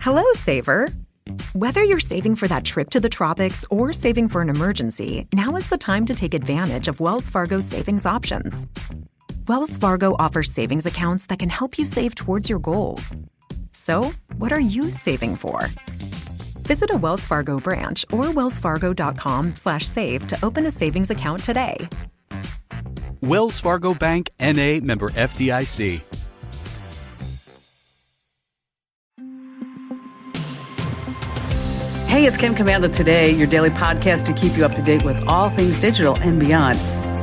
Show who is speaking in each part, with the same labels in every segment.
Speaker 1: Hello, saver. Whether you're saving for that trip to the tropics or saving for an emergency, now is the time to take advantage of Wells Fargo's savings options. Wells Fargo offers savings accounts that can help you save towards your goals. So, what are you saving for? Visit a Wells Fargo branch or wellsfargo.com/save to open a savings account today.
Speaker 2: Wells Fargo Bank, N.A., member FDIC.
Speaker 3: Hey, it's Kim Commando Today, your daily podcast to keep you up to date with all things digital and beyond.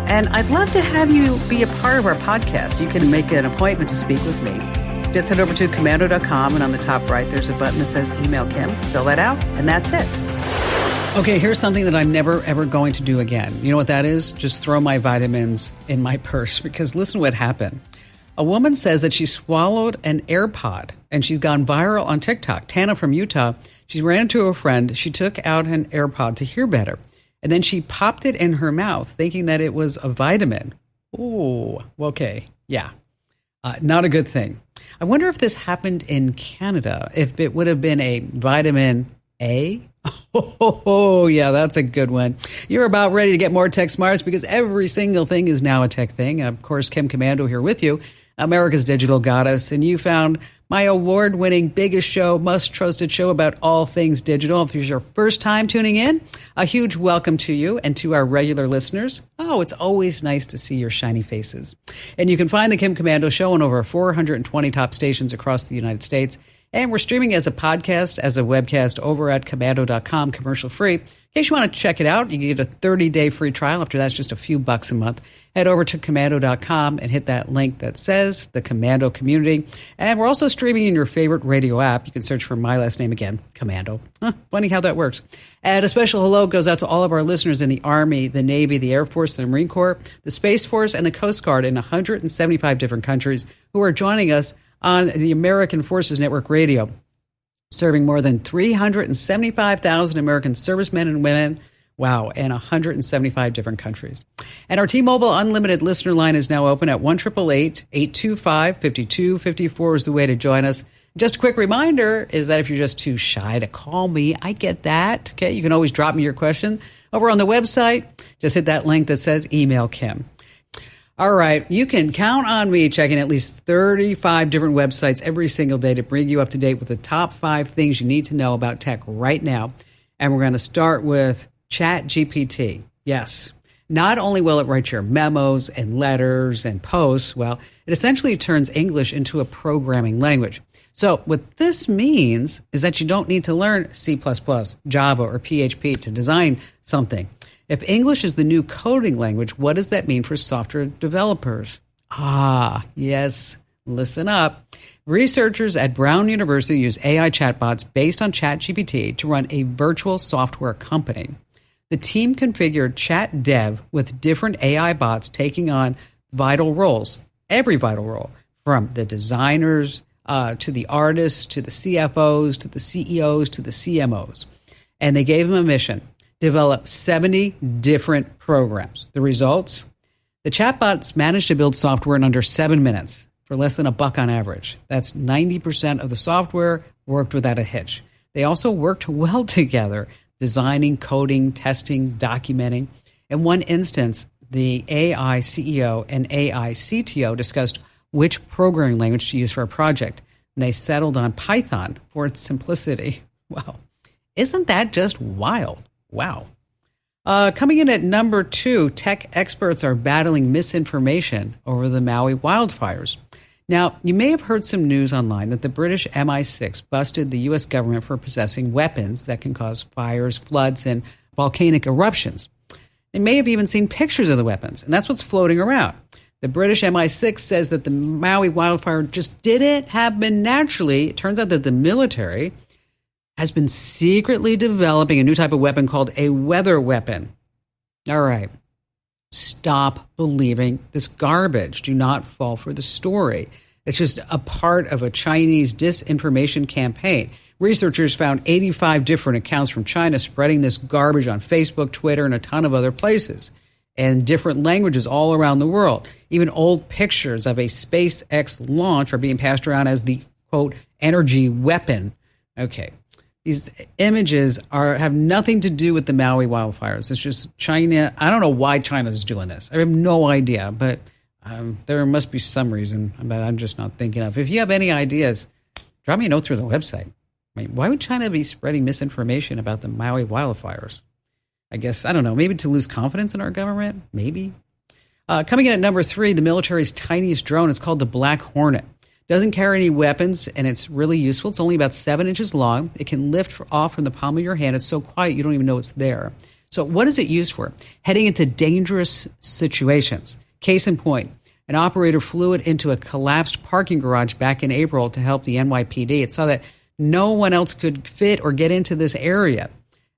Speaker 3: And I'd love to have you be a part of our podcast. You can make an appointment to speak with me. Just head over to commando.com, and on the top right, there's a button that says Email Kim. Fill that out, and that's it. Okay, here's something that I'm never, ever going to do again. You know what that is? Just throw my vitamins in my purse, because listen what happened. A woman says that she swallowed an AirPod, and she's gone viral on TikTok. Tana from Utah, she ran into a friend. She took out an AirPod to hear better, and then she popped it in her mouth, thinking that it was a vitamin. Oh, okay, yeah. Not a good thing. I wonder if this happened in Canada, if it would have been a vitamin A. Oh, yeah, that's a good one. You're about ready to get more tech smarts because every single thing is now a tech thing. Of course, Kim Commando here with you, America's digital goddess, and you found my award-winning, biggest show, most-trusted show about all things digital. If this is your first time tuning in, a huge welcome to you and to our regular listeners. Oh, it's always nice to see your shiny faces. And you can find the Kim Commando Show on over 420 top stations across the United States. And we're streaming as a podcast, as a webcast over at commando.com, commercial free. In case you want to check it out, you can get a 30-day free trial. After that's just a few bucks a month. Head over to commando.com and hit that link that says the Commando Community. And we're also streaming in your favorite radio app. You can search for my last name again, Commando. Funny how that works. And a special hello goes out to all of our listeners in the Army, the Navy, the Air Force, the Marine Corps, the Space Force, and the Coast Guard in 175 different countries who are joining us on the American Forces Network Radio, serving more than 375,000 American servicemen and women. Wow, and 175 different countries. And our T-Mobile Unlimited listener line is now open at 1-888-825-5254 is the way to join us. Just a quick reminder is that if you're just too shy to call me, I get that. Okay, you can always drop me your question over on the website. Just hit that link that says Email Kim. All right, you can count on me checking at least 35 different websites every single day to bring you up to date with the top 5 things you need to know about tech right now. And we're going to start with ChatGPT. Yes, not only will it write your memos and letters and posts, well, it essentially turns English into a programming language. So what this means is that you don't need to learn C++, Java, or PHP to design something. If English is the new coding language, what does that mean for software developers? Yes, listen up. Researchers at Brown University use AI chatbots based on ChatGPT to run a virtual software company. The team configured ChatDev with different AI bots taking on vital roles, every vital role, from the designers to the artists to the CFOs to the CEOs to the CMOs. And they gave them a mission: develop 70 different programs. The results? The chatbots managed to build software in under 7 minutes for less than $1 on average. That's 90% of the software worked without a hitch. They also worked well together, designing, coding, testing, documenting. In one instance, the AI CEO and AI CTO discussed which programming language to use for a project, and they settled on Python for its simplicity. Wow. Isn't that just wild? Wow. Coming in at number 2, tech experts are battling misinformation over the Maui wildfires. Now, you may have heard some news online that the British MI6 busted the U.S. government for possessing weapons that can cause fires, floods, and volcanic eruptions. They may have even seen pictures of the weapons, and that's what's floating around. The British MI6 says that the Maui wildfire just didn't happen naturally. It turns out that the military has been secretly developing a new type of weapon called a weather weapon. All right. Stop believing this garbage. Do not fall for the story. It's just a part of a Chinese disinformation campaign. Researchers found 85 different accounts from China spreading this garbage on Facebook, Twitter, and a ton of other places, and different languages all around the world. Even old pictures of a SpaceX launch are being passed around as the, quote, energy weapon. Okay. These images have nothing to do with the Maui wildfires. It's just China. I don't know why China's doing this. I have no idea, but there must be some reason that I'm just not thinking of. If you have any ideas, drop me a note through the website. I mean, why would China be spreading misinformation about the Maui wildfires? I guess, I don't know, maybe to lose confidence in our government? Maybe. Coming in at number 3, the military's tiniest drone. It's called the Black Hornet. Doesn't carry any weapons, and it's really useful. It's only about 7 inches long. It can lift off from the palm of your hand. It's so quiet you don't even know it's there. So what is it used for? Heading into dangerous situations. Case in point, an operator flew it into a collapsed parking garage back in April to help the NYPD. It saw that no one else could fit or get into this area.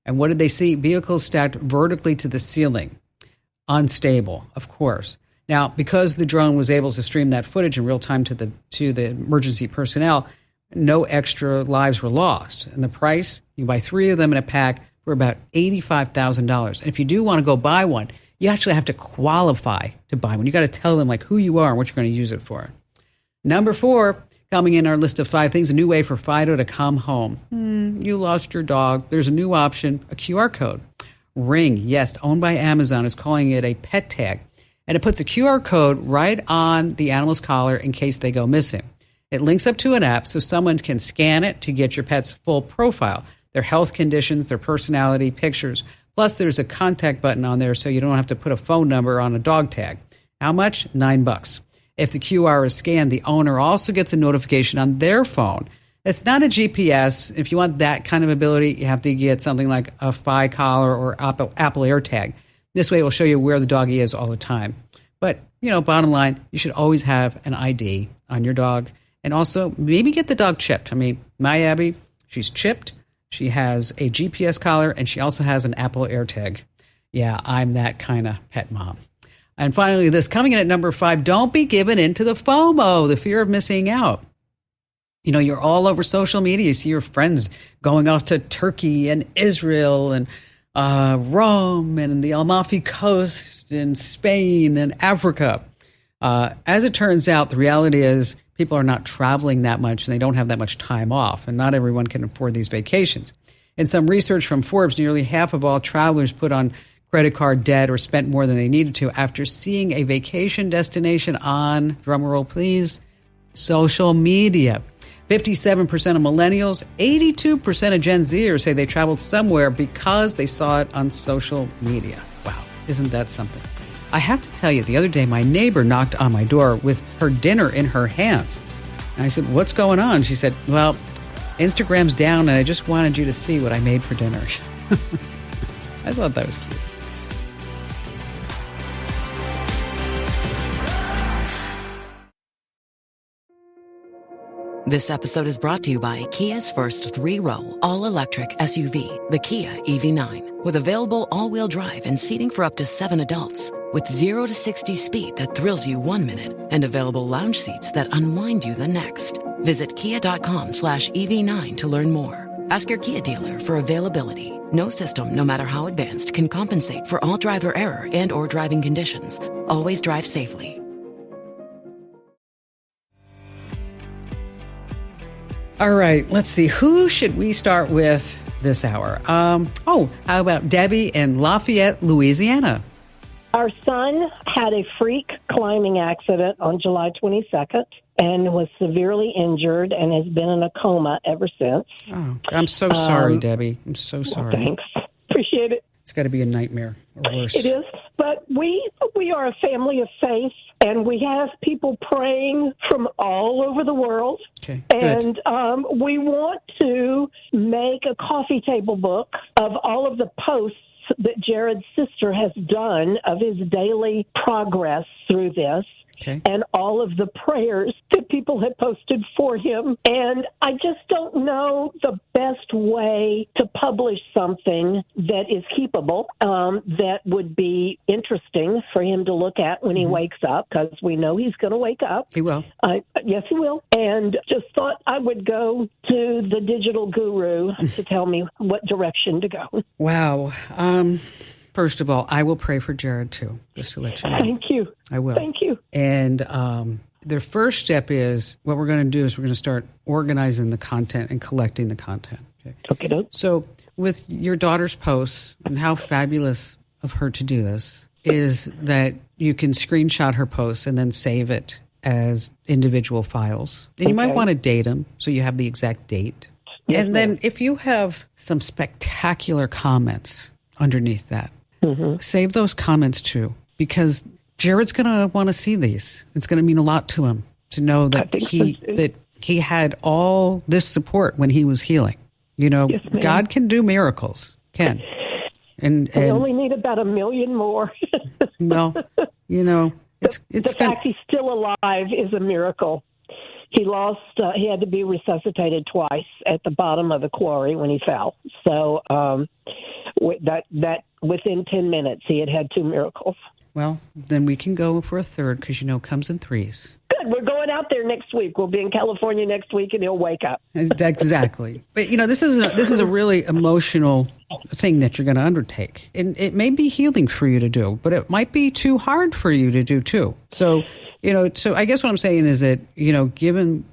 Speaker 3: And what did they see? Vehicles stacked vertically to the ceiling. Unstable, of course. Now, because the drone was able to stream that footage in real time to the emergency personnel, no extra lives were lost. And the price, you can buy 3 of them in a pack for about $85,000. And if you do want to go buy one, you actually have to qualify to buy one. You got to tell them like who you are and what you're going to use it for. Number 4, coming in our list of 5 things, a new way for Fido to come home. You lost your dog. There's a new option, a QR code. Ring, yes, owned by Amazon, is calling it a pet tag. And it puts a QR code right on the animal's collar in case they go missing. It links up to an app so someone can scan it to get your pet's full profile, their health conditions, their personality, pictures. Plus, there's a contact button on there so you don't have to put a phone number on a dog tag. How much? $9. If the QR is scanned, the owner also gets a notification on their phone. It's not a GPS. If you want that kind of ability, you have to get something like a Fi collar or Apple AirTag. This way it will show you where the doggy is all the time. But, bottom line, you should always have an ID on your dog. And also, maybe get the dog chipped. I mean, my Abby, she's chipped. She has a GPS collar, and she also has an Apple AirTag. Yeah, I'm that kind of pet mom. And finally, this coming in at number 5, don't be given into the FOMO, the fear of missing out. You're all over social media. You see your friends going off to Turkey and Israel and Rome and the Amalfi Coast and Spain and Africa. As it turns out, the reality is people are not traveling that much and they don't have that much time off, and not everyone can afford these vacations. In some research from Forbes, nearly half of all travelers put on credit card debt or spent more than they needed to after seeing a vacation destination on, drumroll please, social media. 57% of millennials, 82% of Gen Zers say they traveled somewhere because they saw it on social media. Wow, isn't that something? I have to tell you, the other day, my neighbor knocked on my door with her dinner in her hands. And I said, what's going on? She said, well, Instagram's down and I just wanted you to see what I made for dinner. I thought that was cute.
Speaker 4: This episode is brought to you by Kia's first 3-row, all-electric SUV, the Kia EV9, with available all-wheel drive and seating for up to 7 adults, with 0 to 60 speed that thrills you 1 minute and available lounge seats that unwind you the next. Visit kia.com/EV9 to learn more. Ask your Kia dealer for availability. No system, no matter how advanced, can compensate for all driver error and or driving conditions. Always drive safely.
Speaker 3: All right, let's see. Who should we start with this hour? How about Debbie in Lafayette, Louisiana?
Speaker 5: Our son had a freak climbing accident on July 22nd and was severely injured and has been in a coma ever since.
Speaker 3: Oh, I'm so sorry, Debbie. I'm so sorry.
Speaker 5: Well, thanks. Appreciate it.
Speaker 3: It's got to be a nightmare or worse.
Speaker 5: It is, but we are a family of faith, and we have people praying from all over the world.
Speaker 3: Okay,
Speaker 5: and we want to make a coffee table book of all of the posts that Jared's sister has done of his daily progress through this.
Speaker 3: Okay.
Speaker 5: And all of the prayers that people have posted for him. And I just don't know the best way to publish something that is keepable, that would be interesting for him to look at when he wakes up, because we know he's going to wake up.
Speaker 3: He will.
Speaker 5: Yes, he will. And just thought I would go to the digital guru to tell me what direction to go.
Speaker 3: Wow. First of all, I will pray for Jared, too, just to let you know.
Speaker 5: Thank you.
Speaker 3: I will.
Speaker 5: Thank you.
Speaker 3: And the first step is what we're going to do is we're going to start organizing the content and collecting the content.
Speaker 5: Okay.
Speaker 3: So with your daughter's posts, and how fabulous of her to do this is that you can screenshot her posts and then save it as individual files. And you might want to date them so you have the exact date.
Speaker 5: Yes,
Speaker 3: and then if you have some spectacular comments underneath that, save those comments too, because Jared's going to want to see these. It's going to mean a lot to him to know that he had all this support when he was healing. You know,
Speaker 5: yes,
Speaker 3: God can do miracles, And
Speaker 5: we only need about 1 million more.
Speaker 3: Well, you know, it's
Speaker 5: the fact he's still alive is a miracle. He had to be resuscitated twice at the bottom of the quarry when he fell. So that within 10 minutes, he had 2 miracles.
Speaker 3: Well, then we can go for a third because, it comes in threes.
Speaker 5: Good. We're going out there next week. We'll be in California next week, and he'll wake up.
Speaker 3: Exactly. But, this is a really emotional thing that you're going to undertake. And it may be healing for you to do, but it might be too hard for you to do, too. So, so I guess what I'm saying is that, given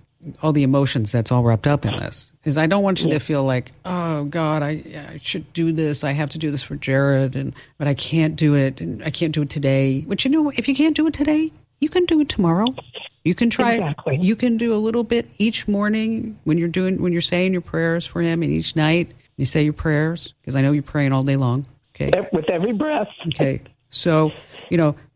Speaker 3: all the emotions that's all wrapped up in this, is I don't want you to feel like, oh, God, I should do this. I have to do this for Jared, but I can't do it, and I can't do it today. Which, if you can't do it today, you can do it tomorrow. You can try.
Speaker 5: Exactly.
Speaker 3: You can do a little bit each morning when you're saying your prayers for him, and each night you say your prayers, because I know you're praying all day long. Okay.
Speaker 5: With every breath.
Speaker 3: Okay. So,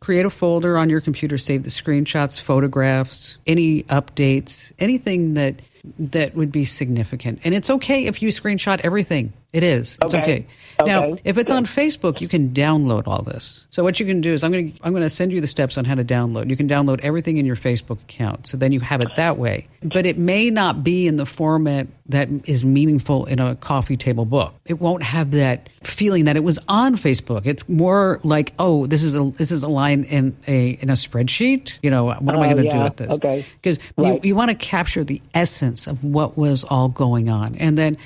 Speaker 3: create a folder on your computer, save the screenshots, photographs, any updates, anything that would be significant. And it's okay if you screenshot everything. It is. It's okay. Now, if it's on Facebook, you can download all this. So what you can do is I'm going to send you the steps on how to download. You can download everything in your Facebook account. So then you have it that way. But it may not be in the format that is meaningful in a coffee table book. It won't have that feeling that it was on Facebook. It's more like, oh, this is a line in a spreadsheet. What am I going to do with this?
Speaker 5: Okay.
Speaker 3: Because you want to capture the essence of what was all going on. And then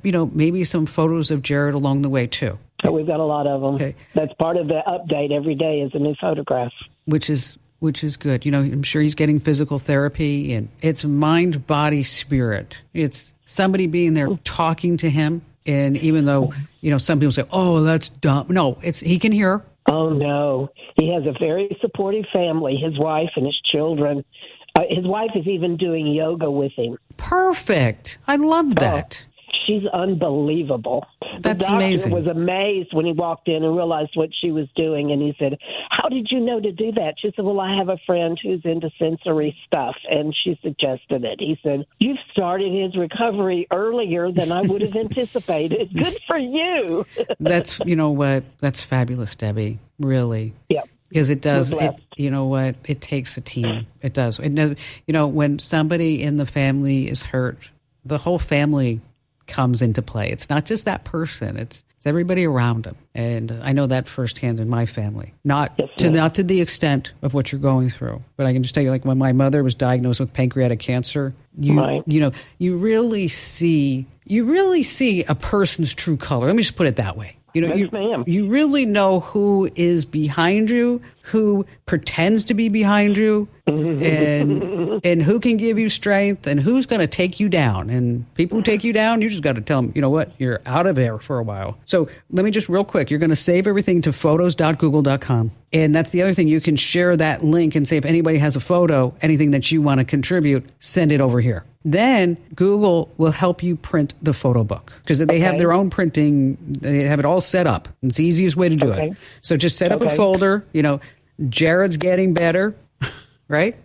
Speaker 3: maybe some photos of Jared along the way too.
Speaker 5: So we've got a lot of them. Okay. That's part of the update every day is a new photograph.
Speaker 3: Which is good. I'm sure he's getting physical therapy, and it's mind, body, spirit. It's somebody being there talking to him. And even though, some people say, oh, that's dumb. No, he can hear.
Speaker 5: Oh, no. He has a very supportive family, his wife and his children. His wife is even doing yoga with him.
Speaker 3: Perfect. I love that.
Speaker 5: She's unbelievable.
Speaker 3: That's
Speaker 5: the doctor
Speaker 3: amazing.
Speaker 5: Was amazed when he walked in and realized what she was doing. And he said, how did you know to do that? She said, well, I have a friend who's into sensory stuff, and she suggested it. He said, you've started his recovery earlier than I would have anticipated. Good for you.
Speaker 3: That's, that's fabulous, Debbie. Really.
Speaker 5: Yeah.
Speaker 3: Because it does, it takes a team. It does. When somebody in the family is hurt, the whole family comes into play. It's not just that person. It's everybody around them. And I know that firsthand in my family. Not to the extent of what you're going through, but I can just tell you, like when my mother was diagnosed with pancreatic cancer, you really see a person's true color. Let me just put it that way. You really know who is behind you, who pretends to be behind you, and who can give you strength, and who's going to take you down. And people who take you down, you just got to tell them, you know what, you're out of there for a while. So let me just real quick, you're going to save everything to photos.google.com. And that's the other thing. You can share that link and say if anybody has a photo, anything that you want to contribute, send it over here. Then Google will help you print the photo book because they have their own printing. They have it all set up. It's the easiest way to do it. So just set up a folder. Jared's getting better, right?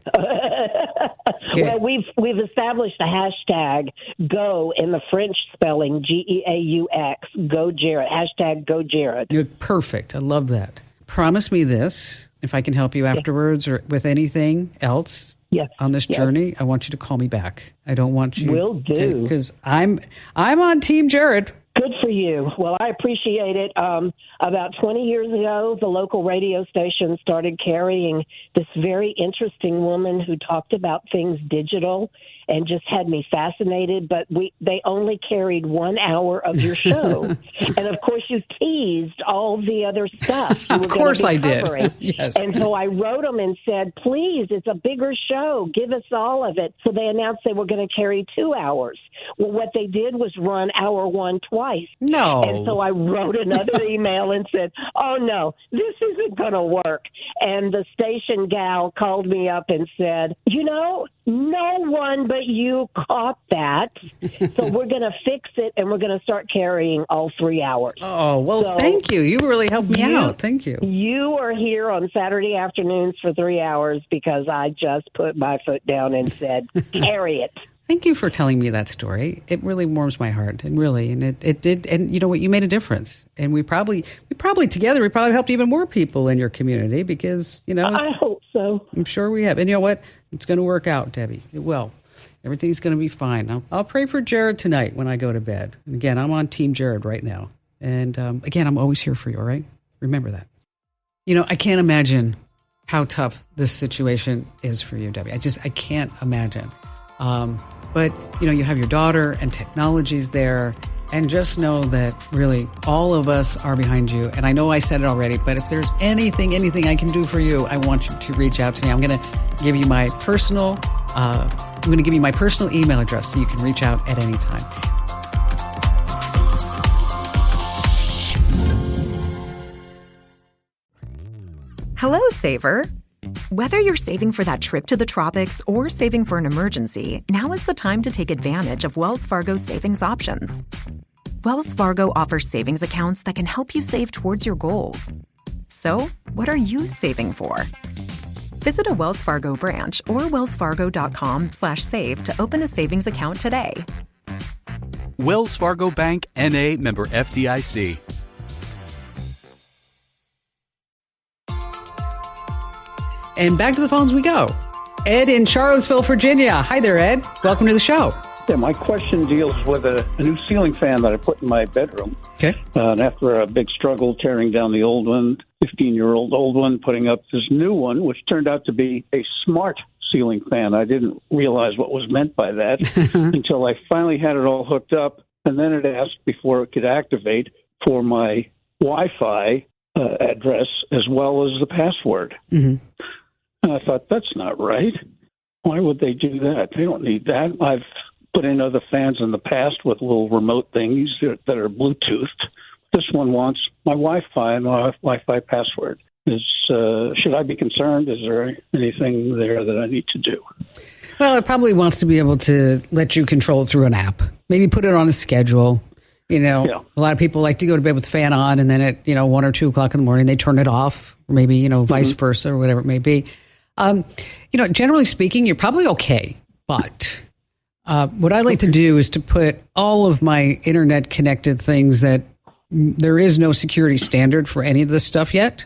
Speaker 5: Well, we've established a hashtag Go in the French spelling GEAUX. Go Jared. Hashtag Go Jared.
Speaker 3: You're perfect. I love that. Promise me this. If I can help you afterwards or with anything else.
Speaker 5: Yes.
Speaker 3: On this journey, I want you to call me back. I don't want you.
Speaker 5: Will do.
Speaker 3: Because I'm on Team Jared.
Speaker 5: Good for you. Well, I appreciate it. About 20 years ago, the local radio station started carrying this very interesting woman who talked about things digital. and just had me fascinated. But they only carried 1 hour of your show. And, of course, you teased all the other stuff you were going to be covering.
Speaker 3: Yes.
Speaker 5: And so I wrote them and said, please, it's a bigger show. Give us all of it. So they announced they were going to carry 2 hours. Well, what they did was run hour one twice.
Speaker 3: No.
Speaker 5: And so I wrote another email and said, oh, no, this isn't going to work. And the station gal called me up and said, no one but you caught that. So we're going to fix it, and we're going to start carrying all 3 hours.
Speaker 3: Oh, well, so thank you. You really helped me out. Thank you.
Speaker 5: You are here on Saturday afternoons for 3 hours because I just put my foot down and said, carry it.
Speaker 3: Thank you for telling me that story. It really warms my heart, and it did. And you know what? You made a difference, and we probably together helped even more people in your community because
Speaker 5: I hope so.
Speaker 3: I'm sure we have. And you know what? It's going to work out, Debbie. It will. Everything's going to be fine. I'll pray for Jared tonight when I go to bed. And again, I'm on Team Jared right now. And again, I'm always here for you. All right? Remember that. I can't imagine how tough this situation is for you, Debbie. I can't imagine. But, you have your daughter and technology's there. And just know that really all of us are behind you. And I know I said it already, but if there's anything I can do for you, I want you to reach out to me. I'm going to give you my personal email address so you can reach out at any time.
Speaker 1: Hello, Saver. Whether you're saving for that trip to the tropics or saving for an emergency, now is the time to take advantage of Wells Fargo's savings options. Wells Fargo offers savings accounts that can help you save towards your goals. So, what are you saving for? Visit a Wells Fargo branch or wellsfargo.com/save to open a savings account today.
Speaker 2: Wells Fargo Bank, N.A., member FDIC.
Speaker 3: And back to the phones we go. Ed in Charlottesville, Virginia. Hi there, Ed. Welcome to the show.
Speaker 6: Yeah, my question deals with a new ceiling fan that I put in my bedroom.
Speaker 3: Okay.
Speaker 6: And after a big struggle tearing down the old one, 15-year-old old one, putting up this new one, which turned out to be a smart ceiling fan. I didn't realize what was meant by that until I finally had it all hooked up. And then it asked, before it could activate, for my Wi-Fi address as well as the password. Mm-hmm. And I thought, that's not right. Why would they do that? They don't need that. I've put in other fans in the past with little remote things that are Bluetoothed. This one wants my Wi-Fi and my Wi-Fi password. Should I be concerned? Is there anything there that I need to do?
Speaker 3: Well, it probably wants to be able to let you control it through an app. Maybe put it on a schedule. A lot of people like to go to bed with the fan on, and then at 1 or 2 o'clock in the morning they turn it off, or maybe vice versa, or whatever it may be. Generally speaking, you're probably okay. But what I like to do is to put all of my internet connected things that there is no security standard for any of this stuff yet.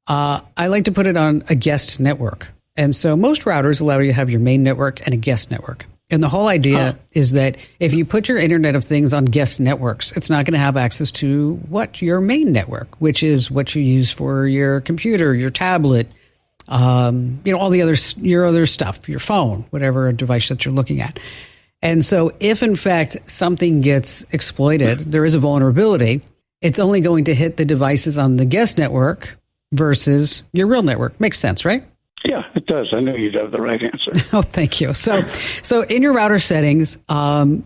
Speaker 3: I like to put it on a guest network. And so most routers allow you to have your main network and a guest network. And the whole idea is that if you put your Internet of Things on guest networks, it's not going to have access to your main network, which is what you use for your computer, your tablet, all the your other stuff, your phone, whatever device that you're looking at. And so if in fact something gets exploited, there is a vulnerability, it's only going to hit the devices on the guest network versus your real network. Makes sense, right?
Speaker 6: Yeah, it does. I knew you'd have the right answer.
Speaker 3: Oh, thank you. So in your router settings,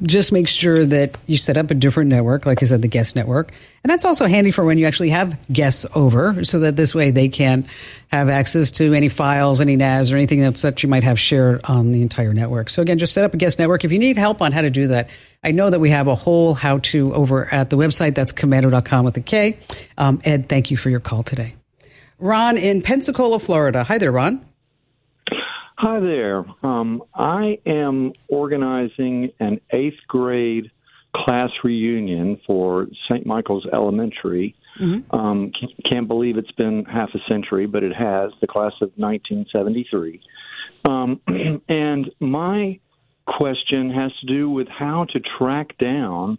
Speaker 3: just make sure that you set up a different network, like I said, the guest network. And that's also handy for when you actually have guests over, so that this way they can have access to any files, any NAS, or anything else that you might have shared on the entire network. So again, just set up a guest network. If you need help on how to do that, I know that we have a whole how-to over at the website. That's commando.com with a K. Ed, thank you for your call today. Ron in Pensacola, Florida. Hi there, Ron.
Speaker 7: Hi there. I am organizing an 8th grade class reunion for St. Michael's Elementary. Mm-hmm. Can't believe it's been half a century, but it has, the class of 1973. And my question has to do with how to track down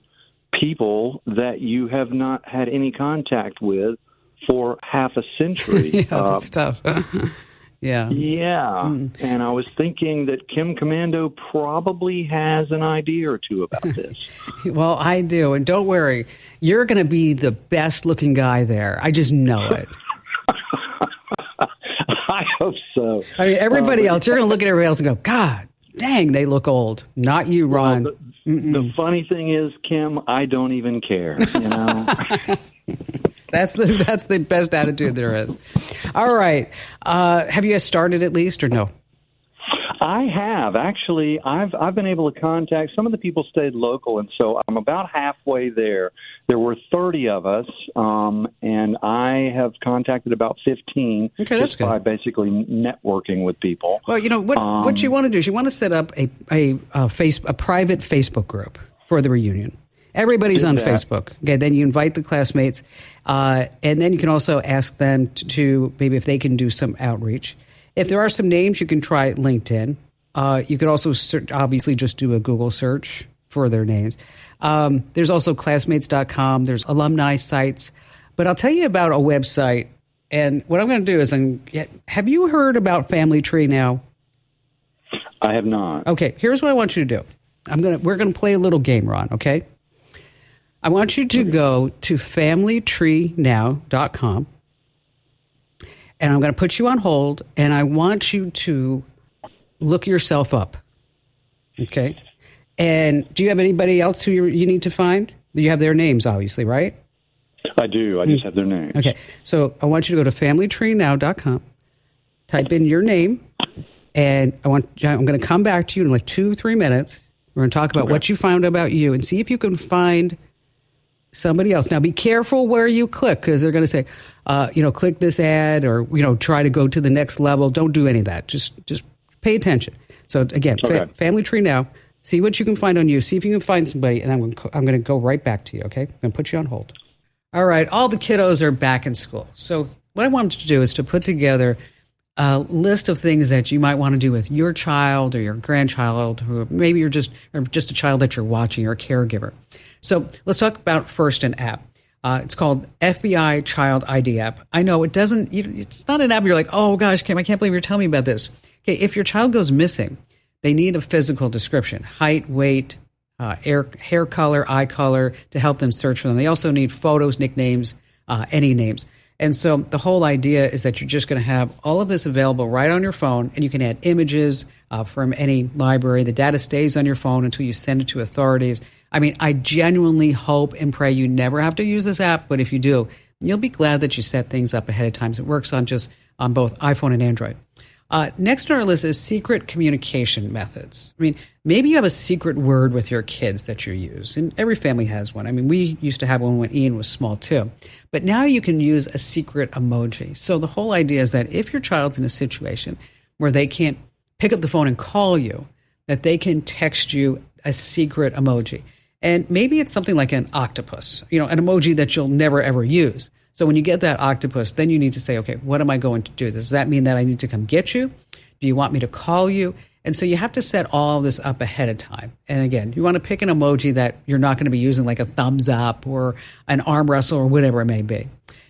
Speaker 7: people that you have not had any contact with for half a century.
Speaker 3: Yeah, that's tough. Yeah.
Speaker 7: Yeah. And I was thinking that Kim Commando probably has an idea or two about this.
Speaker 3: Well, I do. And don't worry, you're going to be the best looking guy there. I just know it.
Speaker 7: I hope so.
Speaker 3: I mean, everybody else, you're going to look at everybody else and go, God, dang, they look old. Not you, Ron.
Speaker 7: Well, the funny thing is, Kim, I don't even care, you know.
Speaker 3: That's the best attitude there is. All right. Have you started at least or no?
Speaker 7: I have. Actually, I've been able to contact some of the people stayed local, and so I'm about halfway there. There were 30 of us, and I have contacted about 15 just by basically networking with people.
Speaker 3: Well, you know, what you want to do is you want to set up a private Facebook group for the reunion. Everybody's on Facebook. Okay, then you invite the classmates, and then you can also ask them to maybe if they can do some outreach. If there are some names, you can try LinkedIn. You could also obviously just do a Google search for their names. There's also classmates.com. There's alumni sites. But I'll tell you about a website. And what I'm going to do is, have you heard about Family Tree now?
Speaker 7: I have not.
Speaker 3: Okay, here's what I want you to do. We're going to play a little game, Ron, okay? I want you to go to familytreenow.com. And I'm going to put you on hold, and I want you to look yourself up. Okay? And do you have anybody else who you need to find? You have their names, obviously, right?
Speaker 7: I do. I just have their names.
Speaker 3: Okay. So I want you to go to familytreenow.com, type in your name, and I'm going to come back to you in like 2-3 minutes. We're going to talk about what you found about you and see if you can find somebody else. Now, be careful where you click because they're going to say, click this ad or, try to go to the next level. Don't do any of that. Just pay attention. So, again, Family Tree Now. See what you can find on you. See if you can find somebody, and I'm going to go right back to you, okay? I'm going to put you on hold. All right. All the kiddos are back in school. So what I wanted to do is to put together a list of things that you might want to do with your child or your grandchild, or maybe you're just a child that you're watching or a caregiver. So let's talk about first an app. It's called FBI Child ID app. I know it's not an app. You're like, oh gosh, Kim, I can't believe you're telling me about this. Okay, if your child goes missing, they need a physical description, height, weight, hair color, eye color to help them search for them. They also need photos, nicknames, any names. And so the whole idea is that you're just going to have all of this available right on your phone, and you can add images from any library. The data stays on your phone until you send it to authorities. I mean, I genuinely hope and pray you never have to use this app, but if you do, you'll be glad that you set things up ahead of time. It works on both iPhone and Android. Next on our list is secret communication methods. I mean, maybe you have a secret word with your kids that you use, and every family has one. I mean, we used to have one when Ian was small too, but now you can use a secret emoji. So the whole idea is that if your child's in a situation where they can't pick up the phone and call you, that they can text you a secret emoji. And maybe it's something like an octopus, an emoji that you'll never ever use. So when you get that octopus, then you need to say, okay, what am I going to do? Does that mean that I need to come get you? Do you want me to call you? And so you have to set all of this up ahead of time. And again, you want to pick an emoji that you're not going to be using, like a thumbs up or an arm wrestle or whatever it may be.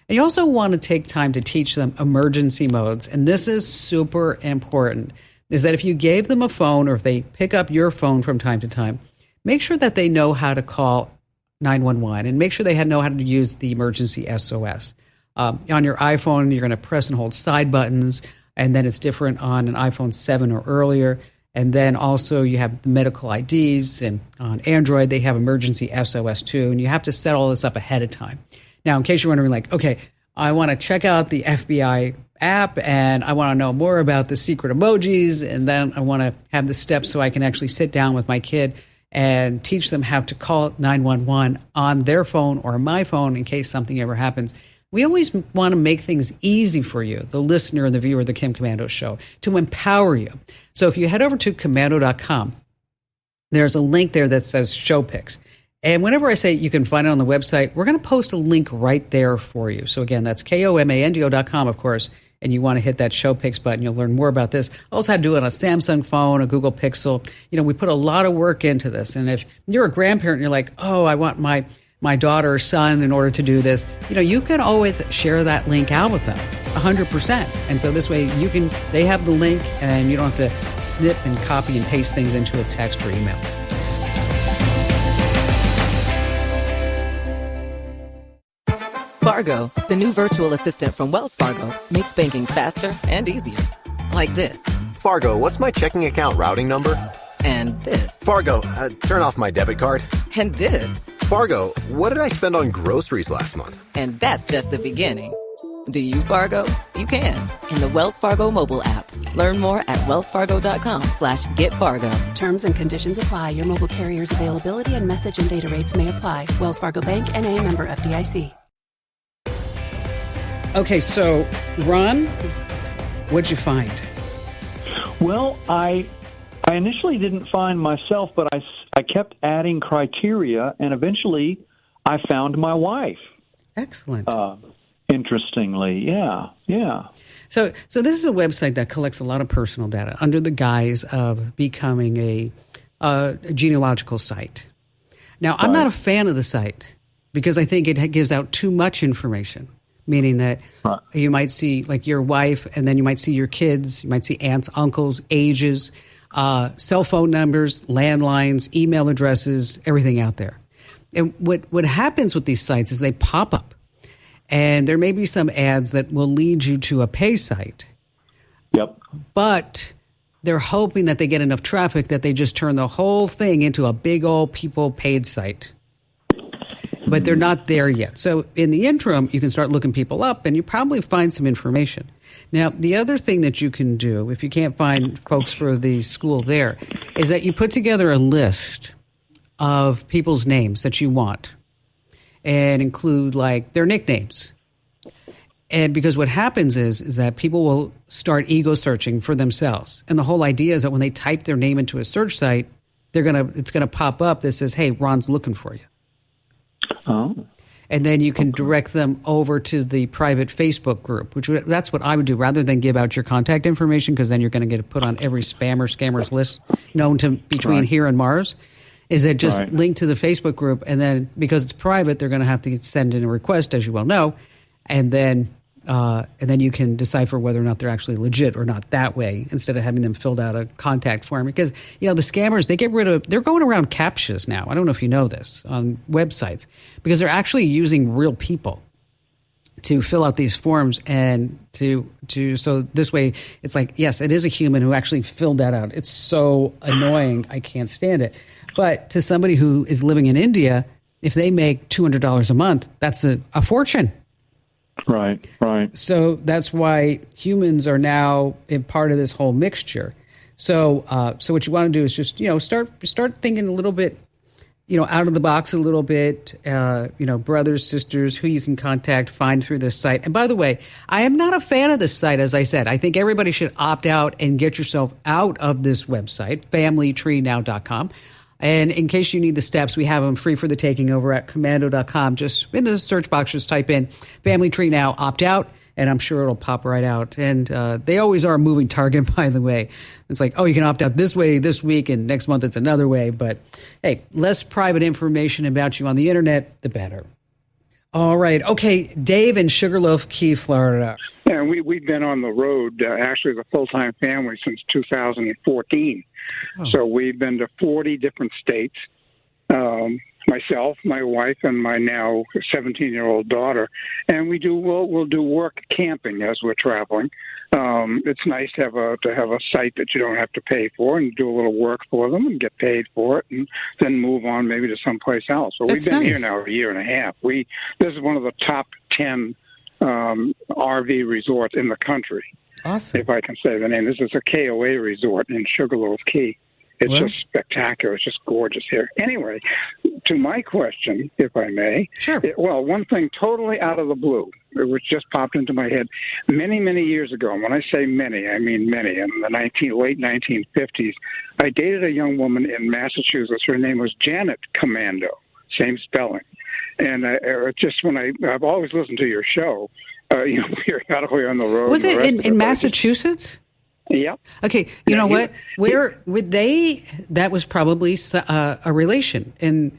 Speaker 3: And you also want to take time to teach them emergency modes. And this is super important, is that if you gave them a phone or if they pick up your phone from time to time, make sure that they know how to call 911 and make sure they know how to use the emergency SOS. On your iPhone, you're going to press and hold side buttons, and then it's different on an iPhone 7 or earlier. And then also you have the medical IDs, and on Android, they have emergency SOS too, and you have to set all this up ahead of time. Now, in case you're wondering, like, okay, I want to check out the FBI app, and I want to know more about the secret emojis, and then I want to have the steps so I can actually sit down with my kid and teach them how to call 911 on their phone or my phone in case something ever happens. We always want to make things easy for you, the listener and the viewer of the Kim Commando Show, to empower you. So if you head over to commando.com, there's a link there that says show pics. And whenever I say you can find it on the website, we're going to post a link right there for you. So again, that's komando.com, of course, and you want to hit that show pics button. You'll learn more about this. Also how to do it on a Samsung phone, a Google Pixel. We put a lot of work into this. And if you're a grandparent and you're like, oh, I want my my daughter or son in order to do this, you can always share that link out with them 100%. And so this way they have the link and you don't have to snip and copy and paste things into a text or email.
Speaker 4: Fargo, the new virtual assistant from Wells Fargo, makes banking faster and easier. Like this.
Speaker 8: Fargo, what's my checking account routing number?
Speaker 4: And this.
Speaker 8: Fargo, turn off my debit card.
Speaker 4: And this.
Speaker 8: Fargo, what did I spend on groceries last month?
Speaker 4: And that's just the beginning. Do you, Fargo? You can. In the Wells Fargo mobile app. Learn more at wellsfargo.com/getfargo.
Speaker 9: Terms and conditions apply. Your mobile carrier's availability and message and data rates may apply. Wells Fargo Bank, N.A., member FDIC.
Speaker 3: Okay, so Ron, what'd you find?
Speaker 7: Well, I initially didn't find myself, but I kept adding criteria, and eventually I found my wife.
Speaker 3: Excellent.
Speaker 7: Interestingly, yeah.
Speaker 3: So this is a website that collects a lot of personal data under the guise of becoming a genealogical site. Now, I'm not a fan of the site because I think it gives out too much information. Meaning that you might see like your wife, and then you might see your kids, you might see aunts, uncles, ages, cell phone numbers, landlines, email addresses, everything out there. And what happens with these sites is they pop up, and there may be some ads that will lead you to a pay site.
Speaker 7: Yep.
Speaker 3: But they're hoping that they get enough traffic that they just turn the whole thing into a big old people paid site. But they're not there yet. So in the interim, you can start looking people up and you probably find some information. Now, the other thing that you can do, if you can't find folks for the school there, is that you put together a list of people's names that you want and include like their nicknames. And because what happens is that people will start ego searching for themselves. And the whole idea is that when they type their name into a search site, it's gonna pop up that says, "Hey, Ron's looking for you."
Speaker 7: Oh.
Speaker 3: And then you can direct them over to the private Facebook group, that's what I would do rather than give out your contact information, because then you're going to get put on every scammer's list known to between here and Mars. Is that just link to the Facebook group, and then because it's private, they're going to have to send in a request, as you well know, and then you can decipher whether or not they're actually legit or not that way, instead of having them filled out a contact form. Because, the scammers, they're going around CAPTCHAs now. I don't know if you know this on websites, because they're actually using real people to fill out these forms and so this way it's like, yes, it is a human who actually filled that out. It's so annoying. I can't stand it. But to somebody who is living in India, if they make $200 a month, that's a fortune.
Speaker 7: Right.
Speaker 3: So that's why humans are now in part of this whole mixture. So what you want to do is just, start thinking a little bit, out of the box a little bit, brothers, sisters, who you can contact, find through this site. And by the way, I am not a fan of this site, as I said. I think everybody should opt out and get yourself out of this website, familytreenow.com. And in case you need the steps, we have them free for the taking over at commando.com. Just in the search box, just type in Family Tree Now, opt out, and I'm sure it'll pop right out. And they always are a moving target, by the way. It's like, you can opt out this way this week, and next month it's another way. But hey, less private information about you on the internet, the better. All right. Okay, Dave in Sugarloaf Key, Florida.
Speaker 10: Yeah, we've been on the road, actually as a full-time family, since 2014. So we've been to 40 different states, myself, my wife, and my now 17-year-old daughter. And we'll do work camping as we're traveling. It's nice to have a site that you don't have to pay for, and do a little work for them and get paid for it, and then move on maybe to someplace else. So we've been here now a year and a half. This is one of the top 10 RV resorts in the country.
Speaker 3: Awesome.
Speaker 10: If I can say the name. This is a KOA resort in Sugarloaf Key. It's just spectacular. It's just gorgeous here. Anyway, to my question, if I may.
Speaker 3: Sure.
Speaker 10: One thing totally out of the blue, which just popped into my head many, many years ago. And when I say many, I mean many. In the late 1950s, I dated a young woman in Massachusetts. Her name was Janet Commando, same spelling. And I've always listened to your show, periodically on the road.
Speaker 3: Was it in Massachusetts?
Speaker 10: Yeah.
Speaker 3: Okay. You know what? Where would they? That was probably a relation. And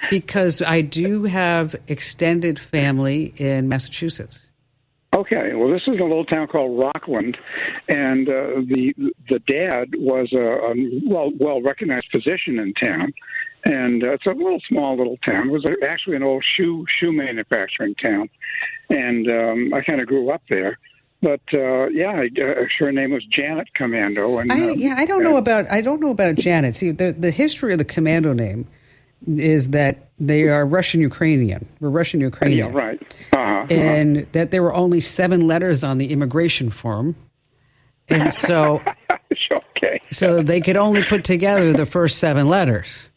Speaker 3: Because I do have extended family in Massachusetts.
Speaker 10: Okay, well, this is a little town called Rockland, and the dad was a well recognized physician in town, and it's a small little town. It was actually an old shoe manufacturing town, and I kind of grew up there. But her name was Janet Commando, and
Speaker 3: I don't know about Janet. See, the history of the Commando name is that they are Russian-Ukrainian. We're Russian-Ukrainian.
Speaker 10: Yeah, right.
Speaker 3: And that there were only 7 letters on the immigration form. And so,
Speaker 10: okay.
Speaker 3: So they could only put together the first 7 letters.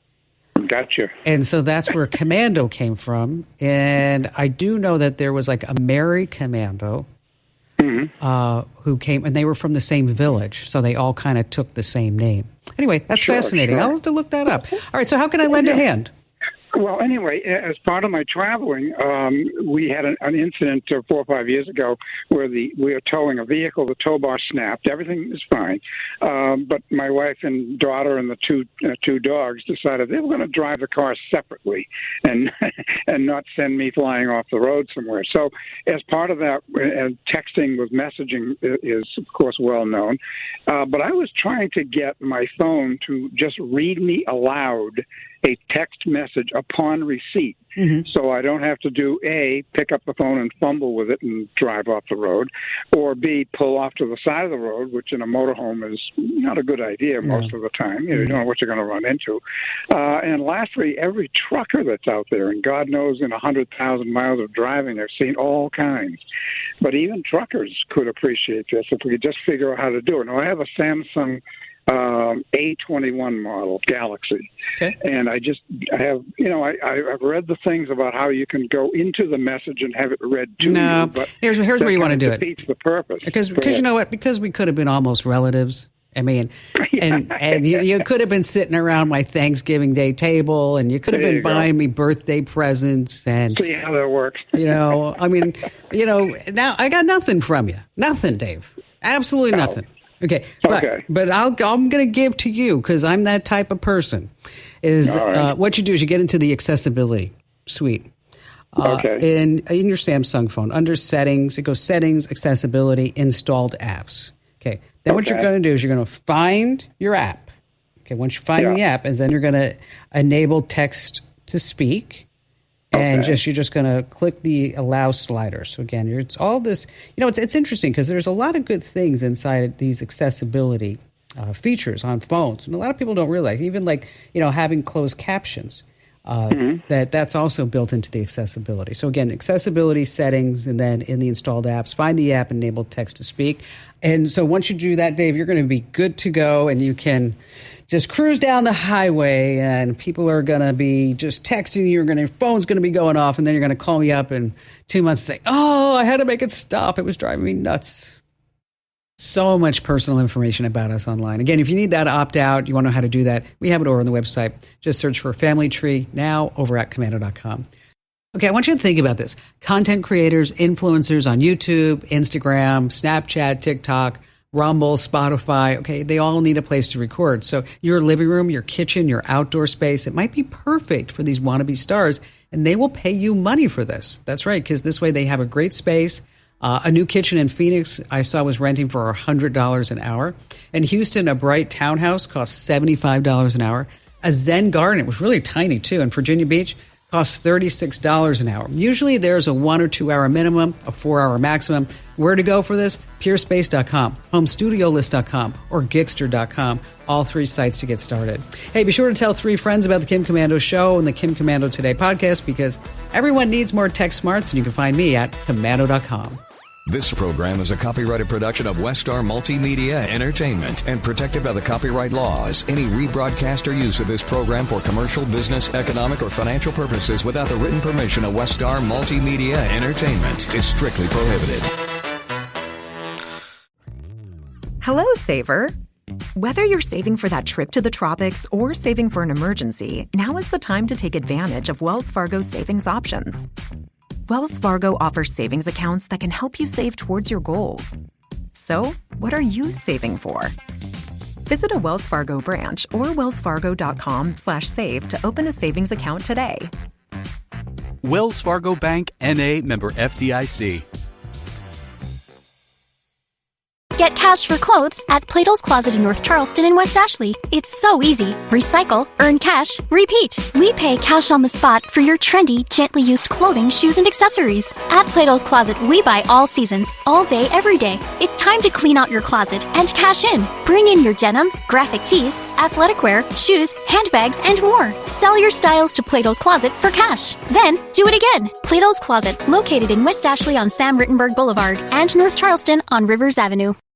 Speaker 10: Gotcha.
Speaker 3: And so that's where Commando came from. And I do know that there was like a Mary Commando who came, and they were from the same village. So they all kind of took the same name. Anyway, that's fascinating.
Speaker 10: Sure.
Speaker 3: I'll have to look that up. All right, so how can I lend a hand?
Speaker 10: Well, anyway, as part of my traveling, we had an incident 4 or 5 years ago where we were towing a vehicle. The tow bar snapped. Everything was fine. But my wife and daughter and the two dogs decided they were going to drive the car separately and not send me flying off the road somewhere. So as part of that, texting with messaging is, of course, well known. But I was trying to get my phone to just read me aloud a text message upon receipt. So I don't have to do A, pick up the phone and fumble with it and drive off the road, or B, pull off to the side of the road, which in a motorhome is not a good idea most of the time. You don't know what you're going to run into. And lastly, every trucker that's out there, and God knows in 100,000 miles of driving, I've seen all kinds. But even truckers could appreciate this if we could just figure out how to do it. Now, I have a Samsung A21 model Galaxy, and I've read the things about how you can go into the message and have it read to you. But
Speaker 3: here's where you want to do it.
Speaker 10: Defeats the purpose.
Speaker 3: Because you know what? Because we could have been almost relatives. I mean, and you could have been sitting around my Thanksgiving Day table, and you could have been buying me birthday presents, and
Speaker 10: see how that works.
Speaker 3: Now I got nothing from you, nothing, Dave, absolutely nothing. Okay, but I'm going to give to you because I'm that type of person. What you do is you get into the accessibility suite. In your Samsung phone, under settings, it goes settings, accessibility, installed apps. Okay. Then what you're going to do is you're going to find your app. Okay. Once you find the app, and then you're going to enable text to speak. And you're just going to click the allow slider. So again, it's all this. It's interesting because there's a lot of good things inside these accessibility features on phones, and a lot of people don't realize. Even having closed captions, that's also built into the accessibility. So again, accessibility settings, and then in the installed apps, find the app, enable text to speak. And so once you do that, Dave, you're going to be good to go, and you can just cruise down the highway, and people are going to be just texting you. Your phone's going to be going off, and then you're going to call me up in 2 months and say, "Oh, I had to make it stop. It was driving me nuts." So much personal information about us online. Again, if you need that opt out, you want to know how to do that, we have it over on the website. Just search for Family Tree now over at commando.com. Okay, I want you to think about this. Content creators, influencers on YouTube, Instagram, Snapchat, TikTok, Rumble, Spotify, okay, they all need a place to record. So your living room, your kitchen, your outdoor space, it might be perfect for these wannabe stars, and they will pay you money for this. That's right, because this way they have a great space. A new kitchen in Phoenix I saw was renting for $100 an hour. In Houston, a bright townhouse costs $75 an hour. A Zen garden, it was really tiny too, in Virginia Beach, costs $36 an hour. Usually there's a 1 or 2 hour minimum, a 4 hour maximum. Where to go for this? PureSpace.com, HomeStudioList.com, or Gigster.com. All 3 sites to get started. Hey, be sure to tell 3 friends about the Kim Commando Show and the Kim Commando Today podcast, because everyone needs more tech smarts, and you can find me at Commando.com.
Speaker 11: This program is a copyrighted production of Westar Multimedia Entertainment and protected by the copyright laws. Any rebroadcast or use of this program for commercial, business, economic, or financial purposes without the written permission of Westar Multimedia Entertainment is strictly prohibited.
Speaker 1: Hello, Saver. Whether you're saving for that trip to the tropics or saving for an emergency, now is the time to take advantage of Wells Fargo's savings options. Wells Fargo offers savings accounts that can help you save towards your goals. So, what are you saving for? Visit a Wells Fargo branch or wellsfargo.com/save to open a savings account today.
Speaker 2: Wells Fargo Bank, N.A., member FDIC.
Speaker 12: Get cash for clothes at Plato's Closet in North Charleston and West Ashley. It's so easy. Recycle, earn cash, repeat. We pay cash on the spot for your trendy, gently used clothing, shoes, and accessories. At Plato's Closet, we buy all seasons, all day, every day. It's time to clean out your closet and cash in. Bring in your denim, graphic tees, athletic wear, shoes, handbags, and more. Sell your styles to Plato's Closet for cash. Then, do it again. Plato's Closet, located in West Ashley on Sam Rittenberg Boulevard and North Charleston on Rivers Avenue.